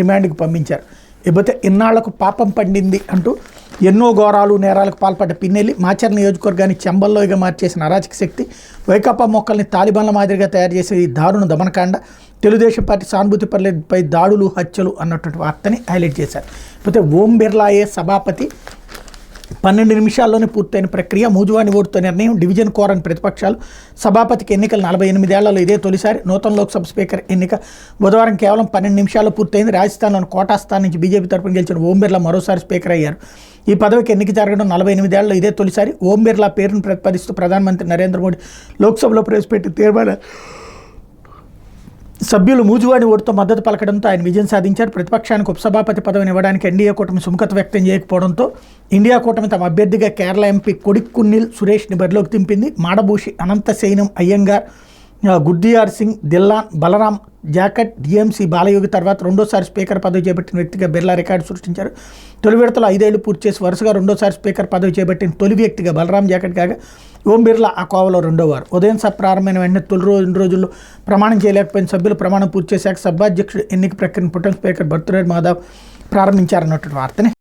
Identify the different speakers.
Speaker 1: రిమాండ్కి పంపించారు. ఇకపోతే ఇన్నాళ్లకు పాపం పండింది అంటూ ఎన్నో ఘోరాలు నేరాలకు పాల్పడ్డ పిన్నెల్లి మాచర్ నియోజకవర్గాన్ని చెంబల్లోగా మార్చేసిన అరాచక శక్తి, వైకాపా మొక్కల్ని తాలిబాన్ల మాదిరిగా తయారు చేసే ఈ దారుణ దమనకాండ, తెలుగుదేశం పార్టీ సానుభూతి పర్లేపై దాడులు హత్యలు అన్నటువంటి వార్తని హైలైట్ చేశారు. అయితే ఓం బిర్లాయే సభాపతి, 12 నిమిషాల్లోనే పూర్తయిన ప్రక్రియ, మూజువాణి ఓటుతో నిర్ణయం, డివిజన్ కోరని ప్రతిపక్షాలు, సభాపతికి ఎన్నికలు 48 ఏళ్లలో ఇదే తొలిసారి, నూతన లోక్సభ స్పీకర్ ఎన్నిక బుధవారం కేవలం 12 నిమిషాల్లో పూర్తయింది. రాజస్థాన్లోని కోటా స్థానం నుంచి బీజేపీ తరపున గెలిచిన ఓం బిర్లా మరోసారి స్పీకర్ అయ్యారు. ఈ పదవికి ఎన్నిక జరగడం 48 ఏళ్లలో ఇదే తొలిసారి. ఓం బిర్లా పేరును ప్రతిపాదిస్తూ ప్రధానమంత్రి నరేంద్ర మోడీ లోక్సభలో ప్రవేశపెట్టిన తీర్మానం సభ్యులు మూజువాణి ఓటుతో మద్దతు పలకడంతో ఆయన విజయం సాధించారు. ప్రతిపక్షానికి ఉపసభాపతి పదవిని ఇవ్వడానికి ఎన్డీఏ కూటమి సుముఖత వ్యక్తం చేయకపోవడంతో ఇండియా కూటమి తమ అభ్యర్థిగా కేరళ ఎంపీ కొడిక్కున్నిల్ సురేష్ని బరిలోకి దింపింది. మాడభూషి, అనంతశయనం అయ్యంగార్, గుర్దియార్ సింగ్, దిల్లాన్, బలరాం జాకట్, డిఎంసీ బాలయోగి తర్వాత రెండోసారి స్పీకర్ పదవి చేపట్టిన వ్యక్తిగా బిర్లా రికార్డు సృష్టించారు. తొలి విడతలో 5 ఏళ్లు పూర్తి చేసి వరుసగా రెండోసారి స్పీకర్ పదవి చేపట్టిన తొలి వ్యక్తిగా బలరాం జాకట్ కాగా ఓం బిర్లా ఆ కోవలో రెండోవారు. ఉదయం సభ ప్రారంభమైన వెంటనే తొలి 2 రోజుల్లో ప్రమాణం చేయలేకపోయిన సభ్యులు ప్రమాణం పూర్తి చేశాక సభాధ్యక్షుడు ఎన్నిక ప్రక్రియను పుట్టన్ స్పీకర్ భర్తృహరి మాధవ్ ప్రారంభించారన్నటువంటి వార్తని